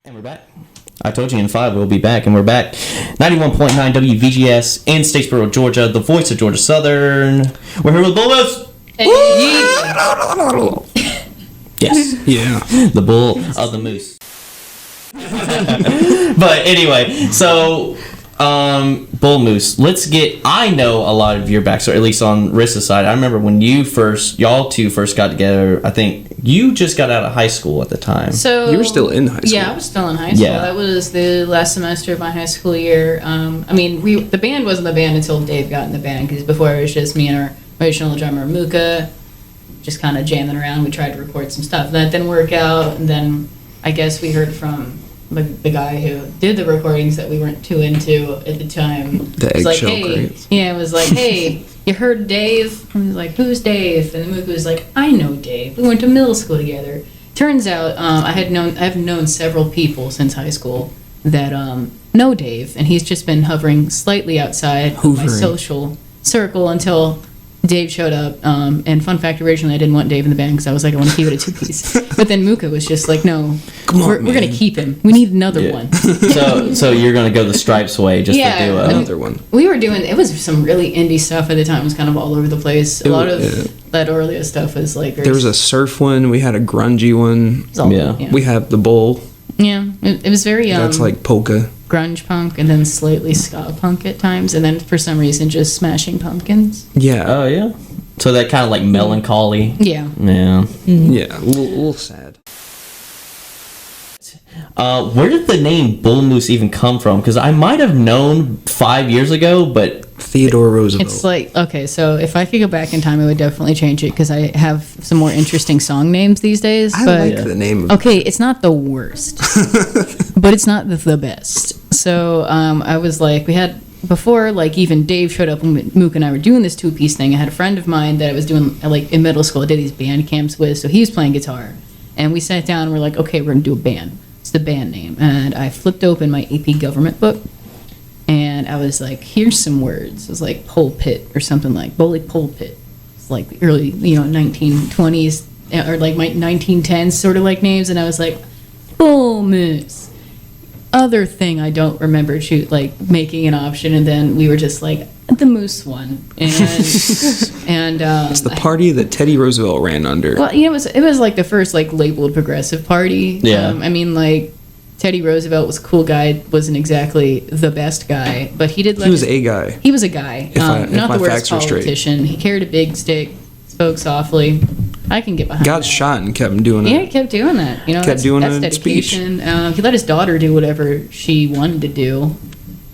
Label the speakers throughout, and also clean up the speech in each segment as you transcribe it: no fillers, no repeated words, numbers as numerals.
Speaker 1: And we're back. I told you in 5 we'll be back, and we're back. 91.9 WVGS in Statesboro, Georgia, the voice of Georgia Southern. We're here with BULLMOOSE.
Speaker 2: Hey.
Speaker 1: Yes.
Speaker 3: Yeah.
Speaker 1: The bull of the moose. But anyway, so BULLMOOSE. I know a lot of your backstory, at least on Rissa's side. I remember when y'all two first got together. I think you just got out of high school at the time.
Speaker 2: So
Speaker 3: you were still in high school.
Speaker 2: Yeah, I was still in high school.
Speaker 1: Yeah.
Speaker 2: That was the last semester of my high school year. The band wasn't the band until Dave got in the band, because before it was just me and our original drummer Muka, just kind of jamming around. We tried to record some stuff that didn't work out, and then I guess we heard from the guy who did the recordings that we weren't too into at the time.
Speaker 3: The eggshell crates.
Speaker 2: Yeah, it was like, hey, you heard Dave? And he was like, who's Dave? And Muka was like, I know Dave. We went to middle school together. Turns out I've known several people since high school that know Dave, and he's just been hovering slightly outside of my social circle until Dave showed up. And fun fact, originally I didn't want Dave in the band because I was like, I want to keep it a 2-piece. But then Muka was just like, no, we're going to keep him. We need another one.
Speaker 1: So you're going to go the Stripes way just to do
Speaker 3: another one.
Speaker 2: We were doing, it was some really indie stuff at the time. It was kind of all over the place. A lot of that earlier stuff was like...
Speaker 3: There was a surf one. We had a grungy one.
Speaker 1: Yeah.
Speaker 3: We had the Bull.
Speaker 2: Yeah. It was very...
Speaker 3: That's like polka.
Speaker 2: Grunge punk, and then slightly ska punk at times, and then for some reason just Smashing Pumpkins.
Speaker 3: Yeah.
Speaker 1: Oh, yeah. So that kind of like melancholy.
Speaker 2: Yeah.
Speaker 1: Yeah.
Speaker 2: Mm-hmm.
Speaker 3: Yeah, a little sad.
Speaker 1: Where did the name BULLMOOSE even come from? Because I might have known 5 years ago, but...
Speaker 3: Theodore Roosevelt.
Speaker 2: It's like, okay, so if I could go back in time, I would definitely change it, because I have some more interesting song names these days.
Speaker 3: I like the name.
Speaker 2: Okay, it's not the worst, but it's not the best. So I was like, we had... Before, like, even Dave showed up when Mook and I were doing this 2-piece thing, I had a friend of mine that I was doing, like, in middle school, I did these band camps with, so he was playing guitar. And we sat down and we're like, okay, we're going to do a band. It's the band name. And I flipped open my AP government book, and I was like, here's some words. It was like pulpit or something like, Bully Pulpit. It's like the early, 1920s, or like my 1910s sort of like names. And I was like, BULLMOOSE. Other thing I don't remember making an option, and then we were just like the Moose one, and
Speaker 3: it's the party that Teddy Roosevelt ran under.
Speaker 2: Well, it was like the first like labeled progressive party.
Speaker 1: Yeah.
Speaker 2: Like Teddy Roosevelt was a cool guy, wasn't exactly the best guy, but he did.
Speaker 3: He was a guy.
Speaker 2: He was a guy. Not the worst politician. He carried a big stick, spoke softly. I can get behind
Speaker 3: Got
Speaker 2: that.
Speaker 3: shot and kept doing it.
Speaker 2: Yeah, he kept doing that. That's dedication. He let his daughter do whatever she wanted to do,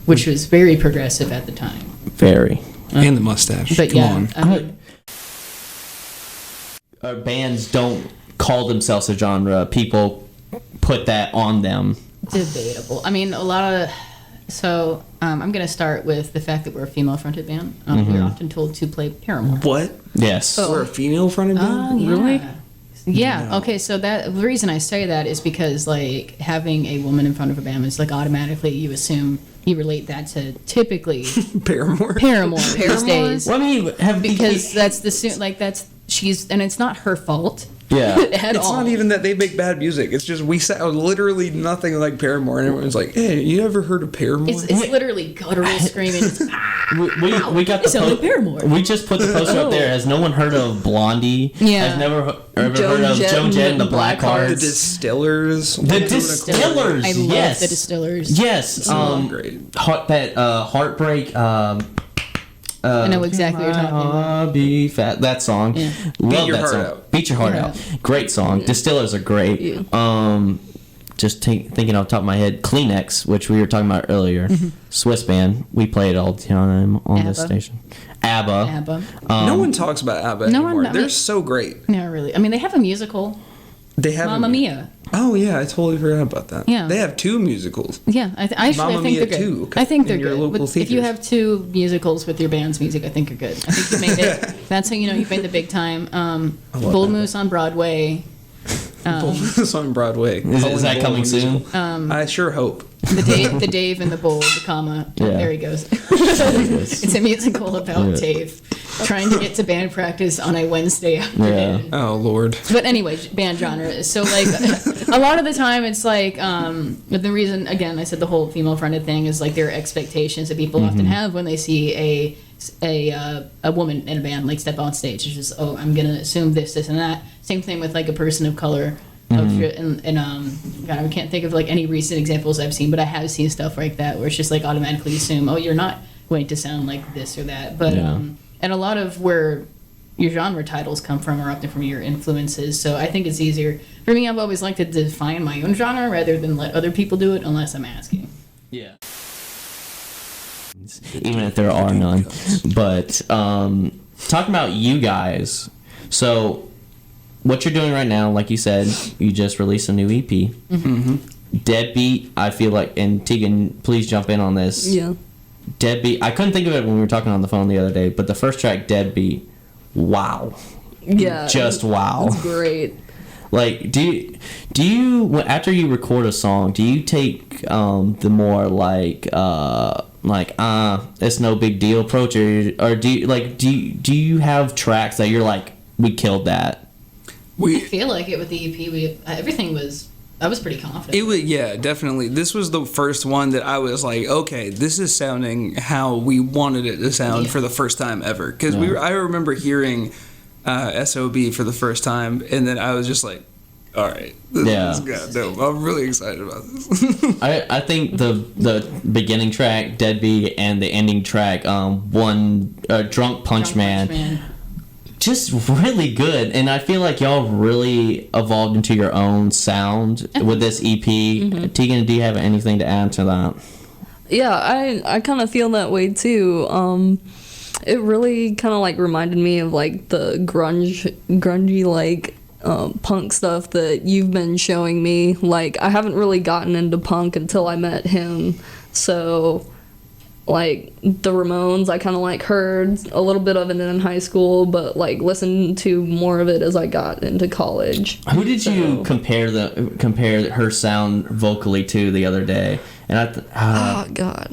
Speaker 2: which was very progressive at the time.
Speaker 1: Very.
Speaker 3: And the mustache.
Speaker 2: But
Speaker 3: Come
Speaker 2: on.
Speaker 1: Bands don't call themselves a genre. People put that on them.
Speaker 2: Debatable. I mean, a lot of... So, I'm going to start with the fact that we're a female-fronted band. We're often told to play Paramore.
Speaker 3: What?
Speaker 1: Yes.
Speaker 3: We're a female-fronted band?
Speaker 2: Yeah.
Speaker 3: Really?
Speaker 2: Yeah.
Speaker 3: No.
Speaker 2: Okay, so the reason I say that is because, like, having a woman in front of a band is, like, automatically you assume you relate that to typically
Speaker 3: Paramore
Speaker 2: these days.
Speaker 1: Well, I mean,
Speaker 2: Because and it's not her fault.
Speaker 1: Yeah.
Speaker 3: It's not even that they make bad music. It's just we sound literally nothing like Paramore, and everyone's like, "Hey, you ever heard of Paramore?"
Speaker 2: It's literally guttural screaming.
Speaker 1: We got the
Speaker 2: sound like Paramore.
Speaker 1: We just put the poster up there. Has no one heard of Blondie?
Speaker 2: Yeah.
Speaker 1: Has never heard of Joan Jett and the Blackhearts?
Speaker 3: The Distillers.
Speaker 1: The Distillers.
Speaker 2: I love the Distillers.
Speaker 1: Yes.
Speaker 3: Great.
Speaker 1: Heartbreak.
Speaker 2: I know exactly what you're talking about.
Speaker 1: Be fat. That song.
Speaker 2: Yeah.
Speaker 1: Love
Speaker 3: Your
Speaker 1: that
Speaker 3: Heart
Speaker 1: song.
Speaker 3: Out.
Speaker 1: Beat Your Heart Out. Great song.
Speaker 2: Yeah.
Speaker 1: Distillers are great.
Speaker 2: Yeah.
Speaker 1: Just thinking off the top of my head, Kleenex, which we were talking about earlier. Swiss band. We play it all the time on this station. ABBA.
Speaker 3: No one talks about ABBA anymore. They're so great.
Speaker 2: No, really. I mean, they have a musical.
Speaker 3: They have
Speaker 2: Mamma Mia.
Speaker 3: Oh yeah, I totally forgot about that.
Speaker 2: Yeah.
Speaker 3: They have 2 musicals.
Speaker 2: Yeah, I think
Speaker 3: Mamma
Speaker 2: they're
Speaker 3: Mia
Speaker 2: good.
Speaker 3: 2,
Speaker 2: I think they're
Speaker 3: in your
Speaker 2: good.
Speaker 3: local
Speaker 2: If you
Speaker 3: theaters.
Speaker 2: have 2 musicals with your band's music, I think you're good. I think you made it. That's how you know you've made the big time. BULLMOOSE on Broadway.
Speaker 3: BULLMOOSE on Broadway.
Speaker 1: Is that coming soon?
Speaker 3: I sure hope.
Speaker 2: The Dave and the Bull, the comma.
Speaker 1: Yeah.
Speaker 2: There he goes. It's a musical about Dave. trying to get to band practice on a Wednesday afternoon.
Speaker 1: Yeah.
Speaker 3: Oh Lord.
Speaker 2: But anyway, band genre. So like a lot of the time it's like but the reason again I said the whole female fronted thing is like there are expectations that people often have when they see a woman in a band like step on stage. It's just I'm gonna assume this and that. Same thing with like a person of color. And God, I can't think of like any recent examples I've seen, but I have seen stuff like that where it's just like automatically assume, you're not going to sound like this or that. But and a lot of where your genre titles come from are often from your influences. So I think it's easier for me. I've always liked to define my own genre rather than let other people do it unless I'm asking.
Speaker 1: Yeah. Even if there are none. But talking about you guys, so what you're doing right now, like you said, you just released a new EP. Deadbeat, I feel like, and Tegan, please jump in on this.
Speaker 4: Yeah.
Speaker 1: Deadbeat, I couldn't think of it when we were talking on the phone the other day, but the first track, Deadbeat, wow.
Speaker 4: Yeah.
Speaker 1: Just wow.
Speaker 4: It's great.
Speaker 1: Like, do you after you record a song, do you take the more it's no big deal approach, or do you have tracks that you're like, we killed that?
Speaker 2: I feel like it with the EP. I was pretty confident.
Speaker 3: It was, yeah, definitely. This was the first one that I was like, okay, this is sounding how we wanted it to sound for the first time ever. Because I remember hearing SOB for the first time, and then I was just like, all right, this is goddamn. I'm really excited about this.
Speaker 1: I think the beginning track, Deadbeat, and the ending track, Drunk Punch Man, just really good. And I feel like y'all really evolved into your own sound with this EP. Tegan, do you have anything to add to that?
Speaker 4: Yeah, I kind of feel that way too. It really kind of like reminded me of like the grungy like punk stuff that you've been showing me. Like I haven't really gotten into punk until I met him, so like the Ramones I kind of like heard a little bit of it in high school, but like listened to more of it as I got into college.
Speaker 1: Who did you compare her sound vocally to the other day? And
Speaker 4: oh God,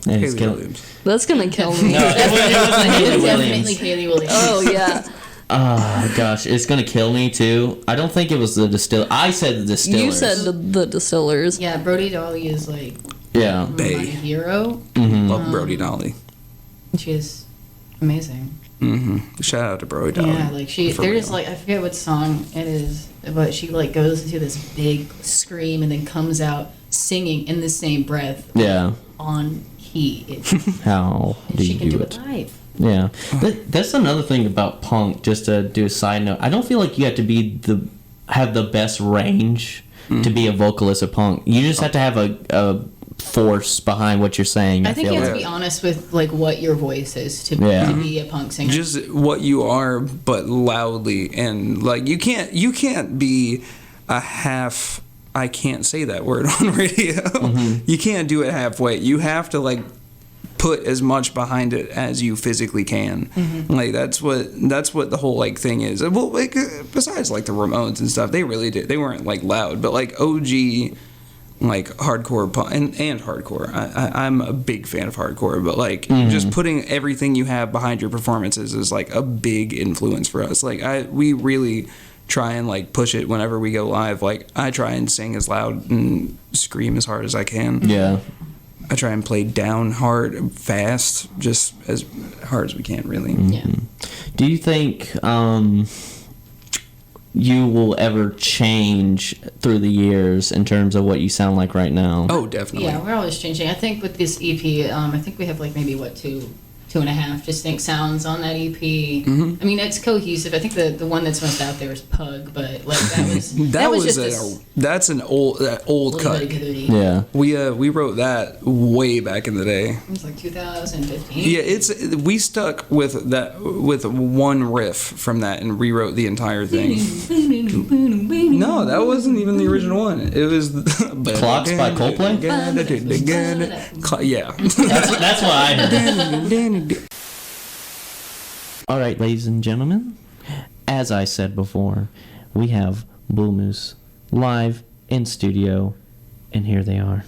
Speaker 3: That's
Speaker 4: gonna kill me.
Speaker 1: No, it wasn't Haley Williams.
Speaker 2: Definitely Haley Williams.
Speaker 4: Oh yeah.
Speaker 1: Oh gosh, it's gonna kill me too. I don't think it was the distiller. I said the distillers.
Speaker 4: You said the Distillers.
Speaker 2: Yeah, Brody Dolly is like
Speaker 1: yeah,
Speaker 2: my hero.
Speaker 3: Love Brody Dolly.
Speaker 2: She's amazing.
Speaker 3: Shout out to Brody Dolly.
Speaker 2: Yeah, like they're just like, I forget what song it is, but she like goes into this big scream and then comes out singing in the same breath.
Speaker 1: Yeah.
Speaker 2: On key.
Speaker 1: How do you do it?
Speaker 2: Live.
Speaker 1: Yeah, that's another thing about punk. Just to do a side note, I don't feel like you have to have the best range to be a vocalist of punk. You just have to have a force behind what you're saying.
Speaker 2: I think you
Speaker 1: feel
Speaker 2: have
Speaker 1: like.
Speaker 2: to be honest with like what your voice is to be a punk singer.
Speaker 3: Just what you are, but loudly, and like you can't be a half. I can't say that word on radio. You can't do it halfway. You have to like put as much behind it as you physically can. Like that's what the whole like thing is. Well, like besides like the Ramones and stuff, they really did. They weren't like loud, but like OG like hardcore punk and hardcore. I'm a big fan of hardcore, but like just putting everything you have behind your performances is like a big influence for us. Like we really try and like push it whenever we go live. Like I try and sing as loud and scream as hard as I can.
Speaker 1: Yeah.
Speaker 3: I try and play down hard, fast, just as hard as we can, really.
Speaker 2: Yeah.
Speaker 1: Do you think you will ever change through the years in terms of what you sound like right now?
Speaker 3: Oh, definitely.
Speaker 2: Yeah, we're always changing. I think with this EP, I think we have like maybe two and a half distinct sounds on that EP. I mean, it's cohesive. I think the one that's most out there is Pug, but like that was just
Speaker 3: that's an old cut.
Speaker 1: Yeah.
Speaker 3: We wrote that way back in the day.
Speaker 2: It was like 2015.
Speaker 3: Yeah, we stuck with one riff from that and rewrote the entire thing. No, that wasn't even the original one. It was
Speaker 1: Clocks by Coldplay?
Speaker 3: Yeah.
Speaker 1: That's what I heard. All right, ladies and gentlemen, as I said before, we have BULLMOOSE live in studio, and here they are.